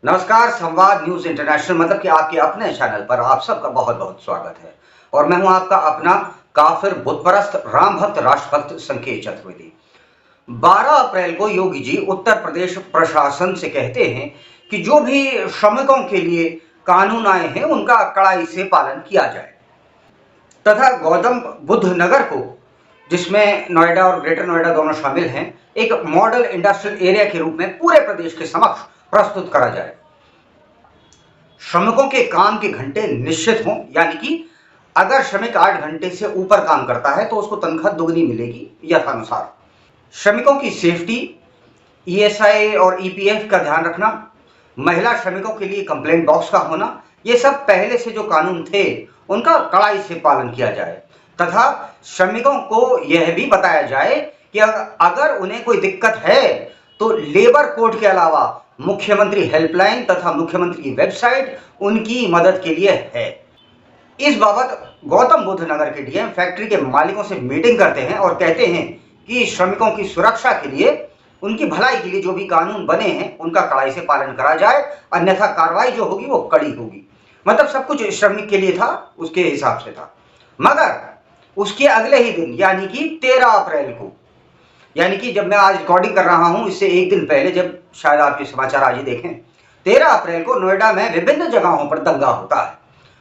नमस्कार। संवाद news international मतलब कि आपके अपने चैनल पर आप सबका बहुत बहुत स्वागत है और मैं हूं आपका अपना काफिर बुतपरस्त राम भक्त राष्ट्रभक्त संकेत चतुर्वेदी। 12 अप्रैल को योगी जी उत्तर प्रदेश प्रशासन से कहते हैं कि जो भी श्रमिकों के लिए कानून आए हैं उनका कड़ाई से पालन किया जाए तथा गौतम बुद्ध नगर को, जिसमें नोएडा और ग्रेटर नोएडा दोनों शामिल हैं, एक मॉडल इंडस्ट्रियल एरिया के रूप में पूरे प्रदेश के समक्ष प्रस्तुत करा जाए। श्रमिकों के काम के घंटे निश्चित हों, यानी कि अगर श्रमिक 8 घंटे से ऊपर काम करता है तो उसको तनख्वाह दुगनी मिलेगी यथानुसार। श्रमिकों की सेफ्टी, ईएसआई और ईपीएफ का ध्यान रखना, महिला श्रमिकों के लिए कंप्लेंट बॉक्स का होना, ये सब पहले से जो कानून थे उनका कड़ाई से पालन किया जाए तथा श्रमिकों को यह भी बताया जाए कि अगर उन्हें कोई दिक्कत है तो लेबर कोड के अलावा मुख्यमंत्री हेल्पलाइन तथा मुख्यमंत्री की वेबसाइट उनकी मदद के लिए है। इस बाबत गौतम बुद्ध नगर के डीएम फैक्ट्री के मालिकों से मीटिंग करते हैं और कहते हैं कि श्रमिकों की सुरक्षा के लिए, उनकी भलाई के लिए जो भी कानून बने हैं उनका कड़ाई से पालन करा जाए, अन्यथा कार्रवाई जो होगी वो कड़ी होगी। मतलब सब कुछ श्रमिक के लिए था, उसके हिसाब से था। मगर उसके अगले ही दिन यानी कि 13 अप्रैल को, यानी कि जब मैं आज रिकॉर्डिंग कर रहा हूं इससे एक दिन पहले, जब शायद आपके समाचार आज ही देखें, 13 अप्रैल को नोएडा में विभिन्न जगहों पर दंगा होता है।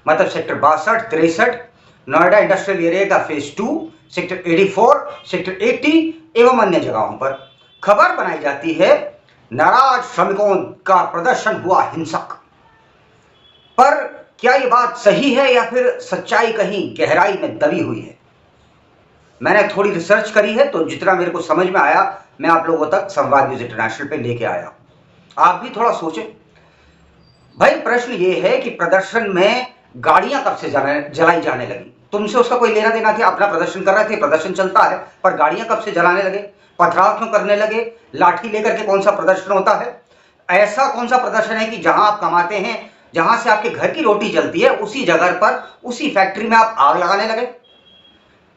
मतलब सेक्टर 62, 63, नोएडा इंडस्ट्रियल एरिया का फेज 2, सेक्टर 84, सेक्टर 80 एवं अन्य जगहों पर खबर बनाई जाती है नाराज श्रमिकों का प्रदर्शन हुआ हिंसक। पर क्या ये बात सही है या फिर सच्चाई कहीं गहराई में दबी हुई है? मैंने थोड़ी रिसर्च करी है तो जितना मेरे को समझ में आया मैं आप लोगों तक संवाद न्यूज इंटरनेशनल पे लेके आया। आप भी थोड़ा सोचें। भाई प्रश्न ये है कि प्रदर्शन में गाड़ियां कब से जलाई जाने लगी? तुमसे उसका कोई लेना देना था? अपना प्रदर्शन कर रहे थे, प्रदर्शन चलता है, पर गाड़ियां कब से जलाने लगे? पथराव क्यों करने लगे? लाठी लेकर के कौन सा प्रदर्शन होता है? ऐसा कौन सा प्रदर्शन है कि जहां आप कमाते हैं, जहां से आपके घर की रोटी चलती है, उसी जगह पर, उसी फैक्ट्री में आप आग लगाने लगे?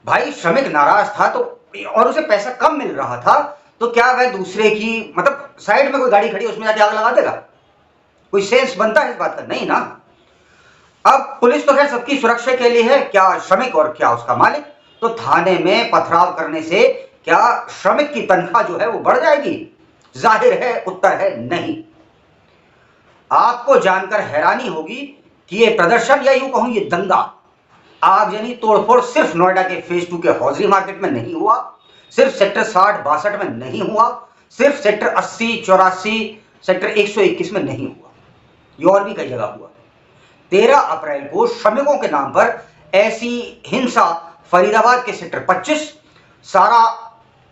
भाई श्रमिक नाराज था तो, और उसे पैसा कम मिल रहा था, तो क्या वह दूसरे की, मतलब साइड में कोई गाड़ी खड़ी उसमें जाके आग लगा देगा? कोई सेंस बनता है इस बात का? नहीं ना। अब पुलिस तो खैर सबकी सुरक्षा के लिए है, क्या श्रमिक और क्या उसका मालिक। तो थाने में पथराव करने से क्या श्रमिक की तनख्वाह जो है वो बढ़ जाएगी? जाहिर है उत्तर है नहीं। आपको जानकर हैरानी होगी कि ये प्रदर्शन, या यूं कहूं ये दंगा, आगजनी तोड़फोड़ सिर्फ नोएडा के फेज 2 के हौजरी मार्केट में नहीं हुआ, सिर्फ सेक्टर 60, 62 में नहीं हुआ, सिर्फ सेक्टर 80, 84, सेक्टर 121 में नहीं हुआ, ये और भी कई जगह हुआ। 13 अप्रैल को श्रमिकों के नाम पर ऐसी हिंसा फरीदाबाद के सेक्टर 25, सारा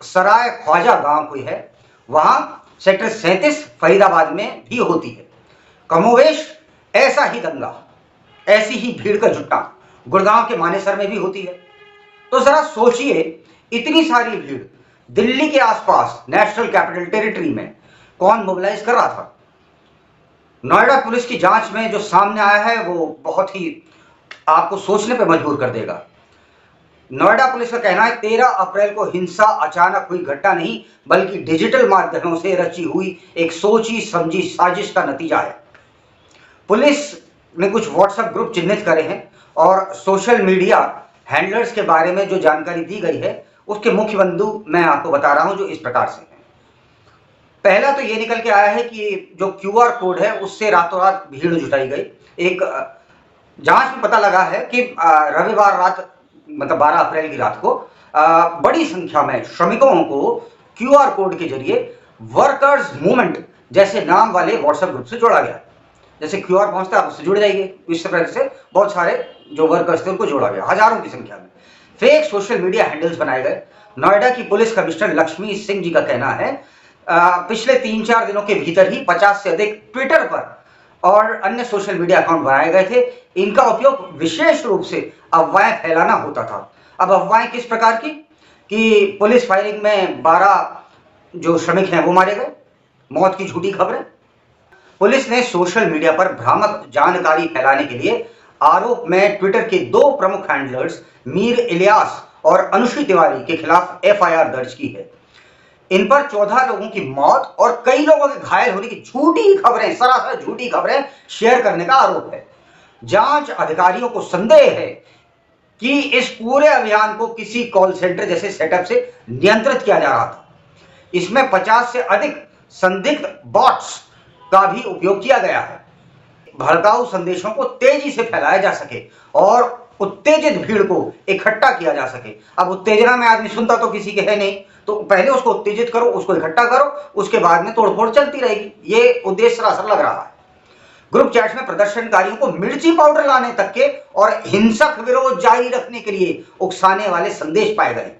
सराय ख्वाजा गांव कोई है, वहां सेक्टर 37 फरीदाबाद में भी होती है। कमोवेश ऐसा ही दंगा, ऐसी ही भीड़ का जुटना गुड़गांव के मानेसर में भी होती है। तो जरा सोचिए, इतनी सारी भीड़ दिल्ली के आसपास नेशनल कैपिटल टेरिटरी में कौन मोबिलाइज कर रहा था? नोएडा पुलिस की जांच में जो सामने आया है वो बहुत ही आपको सोचने पर मजबूर कर देगा। नोएडा पुलिस का कहना है 13 अप्रैल को हिंसा अचानक हुई घटना नहीं, बल्कि डिजिटल माध्यमों से रची हुई एक सोची समझी साजिश का नतीजा है। पुलिस ने कुछ व्हाट्सएप ग्रुप चिन्हित करे हैं और सोशल मीडिया हैंडलर्स के बारे में जो जानकारी दी गई है उसके मुख्य बिंदु मैं आपको बता रहा हूं, जो इस प्रकार से है। पहला तो ये निकल के आया है कि जो क्यूआर कोड है उससे रातों रात भीड़ जुटाई गई। एक जांच में पता लगा है कि रविवार रात, मतलब 12 अप्रैल की रात को बड़ी संख्या में श्रमिकों को क्यूआर कोड के जरिए वर्कर्स मूवमेंट जैसे नाम वाले व्हाट्सएप ग्रुप से जोड़ा गया। जैसे क्यूआर पहुंचता है आप उससे जुड़ जाइए, इस तरह से बहुत सारे जो वर्कर्स थे उनको जोड़ा गया, हजारों की संख्या में। फेक सोशल मीडिया हैंडल्स बनाए गए। नोएडा की पुलिस कमिश्नर लक्ष्मी सिंह जी का कहना है पिछले 3-4 दिनों के भीतर ही 50 से अधिक ट्विटर पर और अन्य सोशल मीडिया अकाउंट बनाए गए थे। इनका उपयोग विशेष रूप से अफवाहें फैलाना होता था। अब अफवाहें किस प्रकार की? कि पुलिस फायरिंग में 12 जो श्रमिक हैं वो मारे गए, मौत की झूठी खबरें। पुलिस ने सोशल मीडिया पर भ्रामक जानकारी फैलाने के लिए आरोप में ट्विटर के 2 प्रमुख हैंडलर्स मीर इलियास और अनुश्री तिवारी के खिलाफ एफआईआर दर्ज की है। इन पर 14 लोगों की मौत और कई लोगों के घायल होने की झूठी खबरें, सरासर झूठी खबरें शेयर करने का आरोप है। जांच अधिकारियों को संदेह है कि इस पूरे अभियान को किसी कॉल सेंटर जैसे सेटअप से नियंत्रित किया जा रहा था। इसमें 50 से अधिक संदिग्ध बॉट्स का भी उपयोग किया गया है। भड़काऊ संदेशों को तेजी से फैलाया जा सके और उत्तेजित भीड़ को इकट्ठा किया जा सके। अब उत्तेजना में आदमी सुनता तो किसी के है नहीं, तो पहले उसको उत्तेजित करो, उसको इकट्ठा करो, उसके बाद में तोड़फोड़ चलती रहेगी। ये उद्देश्य सरासर लग रहा है। ग्रुप चैट्स में प्रदर्शनकारियों को मिर्ची पाउडर लाने तक के और हिंसक विरोध जारी रखने के लिए उकसाने वाले संदेश पाए गए।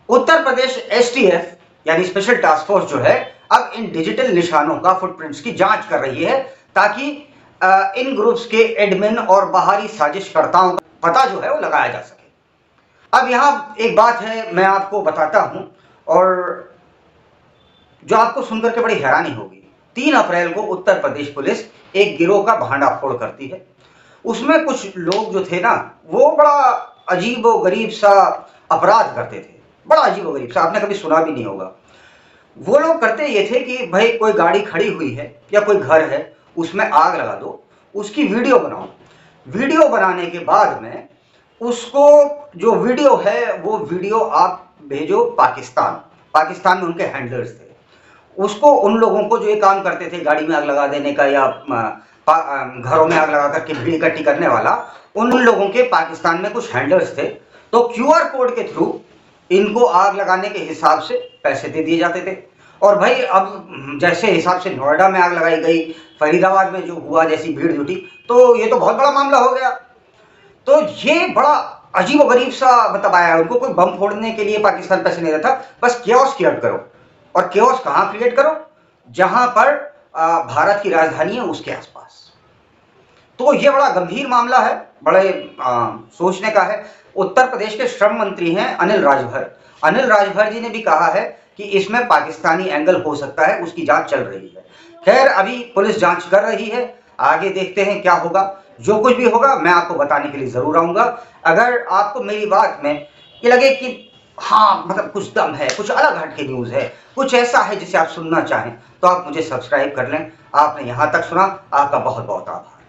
उत्तर प्रदेश एसटीएफ यानी स्पेशल टास्क फोर्स जो है, अब इन डिजिटल निशानों का फुटप्रिंट्स की जांच कर रही है ताकि इन ग्रुप्स के एडमिन और बाहरी साजिशकर्ताओं का पता जो है वो लगाया जा सके। अब यहां एक बात है, मैं आपको बताता हूं और जो आपको सुनकर के बड़ी हैरानी होगी। 3 अप्रैल को उत्तर प्रदेश पुलिस एक गिरोह का भांडाफोड़ करती है। उसमें कुछ लोग जो थे ना, वो बड़ा अजीबो गरीब सा अपराध करते थे, बड़ा अजीबो गरीब सा, आपने कभी सुना भी नहीं होगा। वो लोग करते ये थे कि भाई कोई गाड़ी खड़ी हुई है या कोई घर है, उसमें आग लगा दो, उसकी वीडियो बनाओ। वीडियो बनाने के बाद में उसको जो वीडियो है वो वीडियो आप भेजो पाकिस्तान में उनके हैंडलर्स थे, उसको उन लोगों को जो ये काम करते थे गाड़ी में आग लगा देने का या घरों में आग लगा करके भीड़ इकट्ठी करने वाला, उन लोगों के पाकिस्तान में कुछ हैंडलर्स थे। तो क्यूआर कोड के थ्रू इनको आग लगाने के हिसाब से पैसे दे दिए जाते थे। और भाई अब जैसे हिसाब से नोएडा में आग लगाई गई, फरीदाबाद में जो हुआ जैसी भीड़ जुटी, तो ये तो बहुत बड़ा मामला हो गया। तो ये बड़ा अजीबोगरीब सा मतलब आया। उनको कोई बम फोड़ने के लिए पाकिस्तान पैसे नहीं देता, बस केओस क्रिएट करो। और केओस कहां क्रिएट करो? जहां पर भारत की राजधानी है उसके आसपास। तो ये बड़ा गंभीर मामला है, बड़े सोचने का है। उत्तर प्रदेश के श्रम मंत्री हैं अनिल राजभर। अनिल राजभर जी ने भी कहा है कि इसमें पाकिस्तानी एंगल हो सकता है, उसकी जांच चल रही है। खैर, अभी पुलिस जांच कर रही है, आगे देखते हैं क्या होगा। जो कुछ भी होगा मैं आपको बताने के लिए जरूर आऊंगा। अगर आपको मेरी बात में ये लगे कि हाँ मतलब कुछ दम है, कुछ अलग हट के न्यूज है, कुछ ऐसा है जिसे आप सुनना चाहें, तो आप मुझे सब्सक्राइब कर लें। आपने यहां तक सुना, आपका बहुत बहुत आभार।